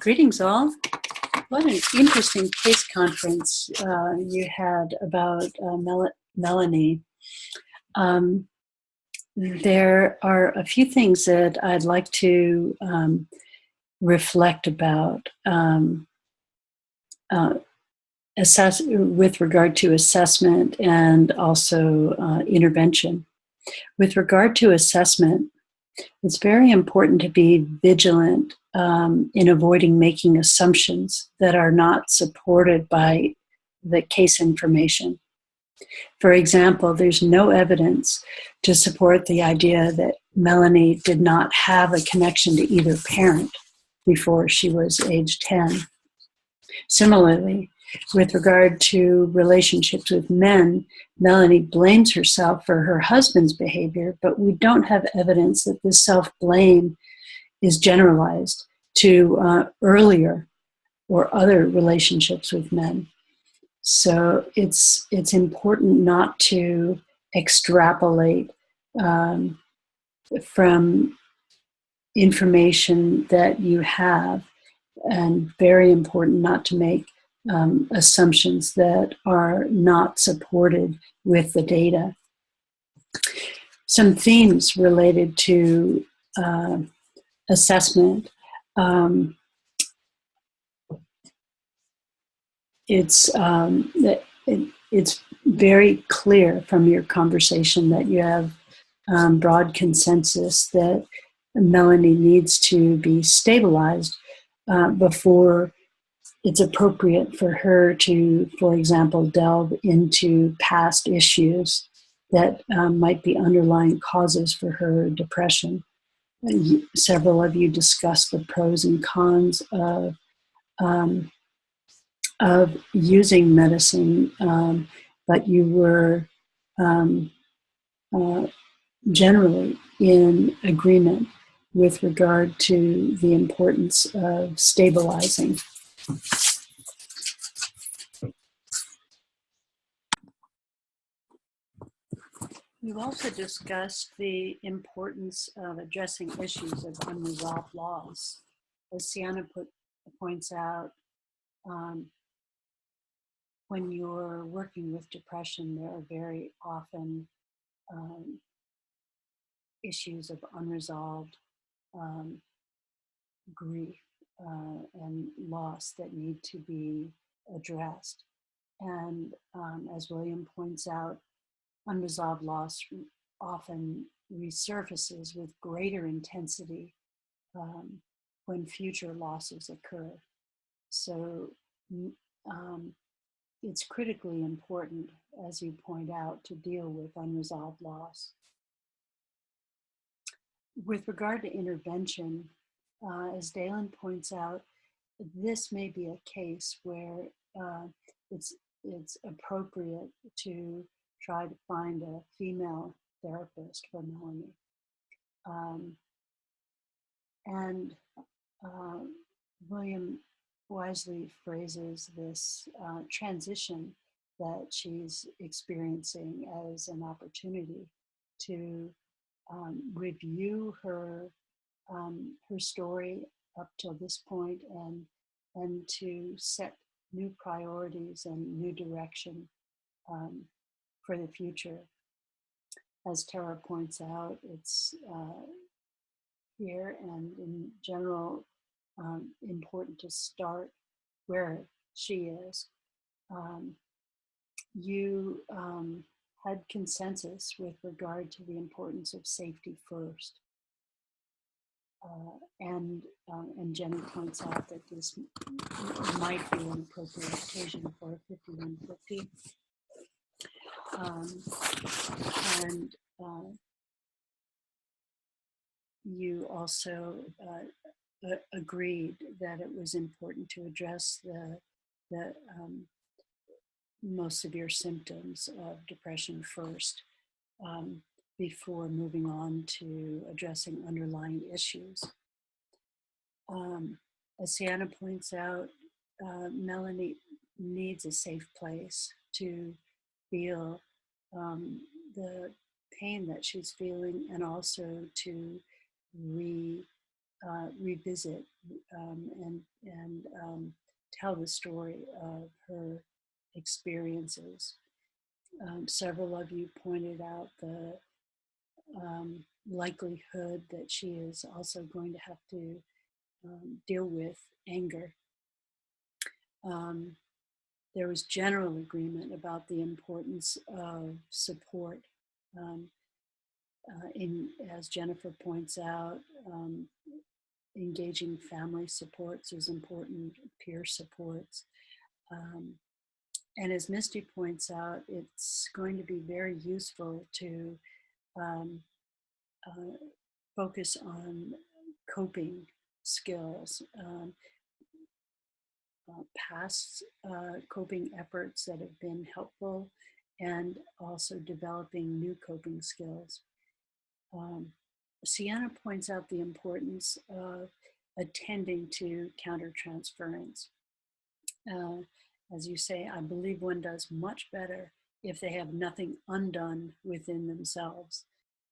Greetings all. What an interesting case conference you had about Melanie. There are a few things that I'd like to reflect about with regard to assessment and also intervention. With regard to assessment, it's very important to be vigilant in avoiding making assumptions that are not supported by the case information. For example, there's no evidence to support the idea that Melanie did not have a connection to either parent before she was age 10. Similarly, with regard to relationships with men, Melanie blames herself for her husband's behavior, but we don't have evidence that this self-blame is generalized to earlier or other relationships with men. So it's important not to extrapolate from information that you have, and very important not to make assumptions that are not supported with the data. Some themes related to assessment. It's very clear from your conversation that you have broad consensus that Melanie needs to be stabilized before it's appropriate for her to, for example, delve into past issues that might be underlying causes for her depression. Several of you discussed the pros and cons of using medicine, but you were generally in agreement with regard to the importance of stabilizing. We've also discussed the importance of addressing issues of unresolved loss. As Sienna points out, when you're working with depression, there are very often issues of unresolved grief and loss that need to be addressed. And as William points out, unresolved loss often resurfaces with greater intensity when future losses occur. So it's critically important, as you point out, to deal with unresolved loss. With regard to intervention, as Dalen points out, this may be a case where it's appropriate to try to find a female therapist for Melanie. William wisely phrases this transition that she's experiencing as an opportunity to review her story up till this point and to set new priorities and new direction for the future. As Tara points out, it's here and in general important to start where she is. You had consensus with regard to the importance of safety first. And Jenny points out that this might be an appropriate occasion for a 5150. You also agreed that it was important to address the most severe symptoms of depression first before moving on to addressing underlying issues. As Sienna points out, Melanie needs a safe place to feel the pain that she's feeling and also to revisit and tell the story of her experiences. Several of you pointed out the likelihood that she is also going to have to deal with anger. There was general agreement about the importance of support. Um, as Jennifer points out, engaging family supports is important, peer supports. And as Misty points out, it's going to be very useful to focus on coping skills, past coping efforts that have been helpful, and also developing new coping skills. Sienna points out the importance of attending to countertransference. As you say, I believe one does much better if they have nothing undone within themselves.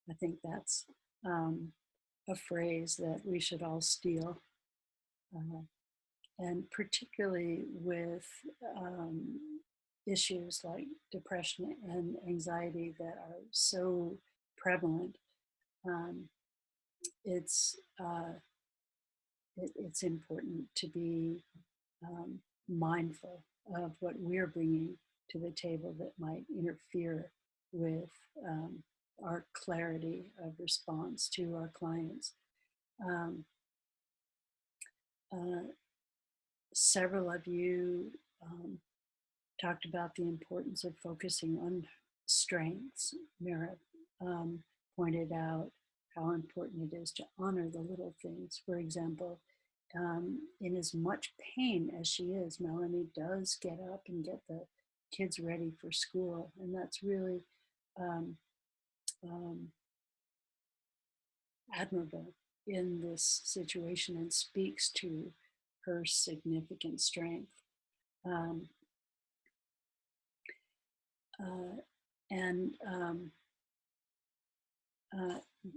I think that's a phrase that we should all steal. And particularly with issues like depression and anxiety that are so prevalent, it's important to be mindful of what we're bringing to the table that might interfere with our clarity of response to our clients. Several of you talked about the importance of focusing on strengths. Mira pointed out how important it is to honor the little things. For example, in as much pain as she is, Melanie does get up and get the kids ready for school. And that's really admirable in this situation and speaks to her significant strength.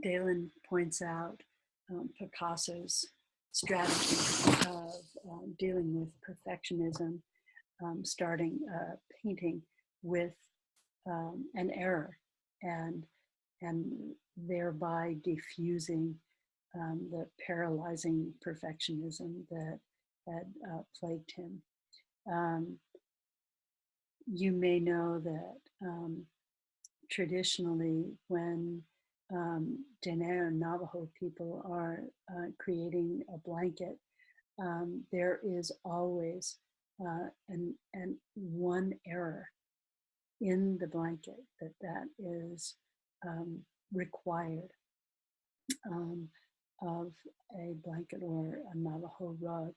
Dalen points out Picasso's strategy of dealing with perfectionism, starting painting with an error and thereby diffusing the paralyzing perfectionism that had plagued him. You may know that traditionally when Diné or Navajo people are creating a blanket, there is always one error in the blanket that is required of a blanket or a Navajo rug,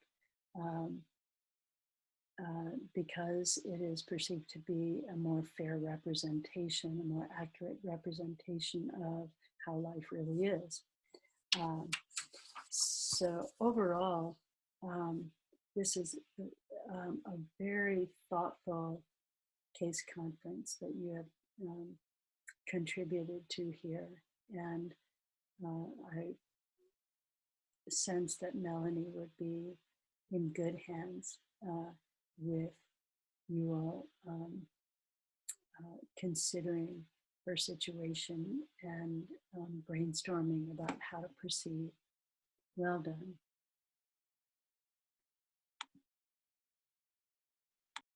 because it is perceived to be a more fair representation, a more accurate representation of how life really is. So overall, this is a very thoughtful case conference that you have contributed to here. And I sense that Melanie would be in good hands with you all considering her situation and brainstorming about how to proceed. Well done.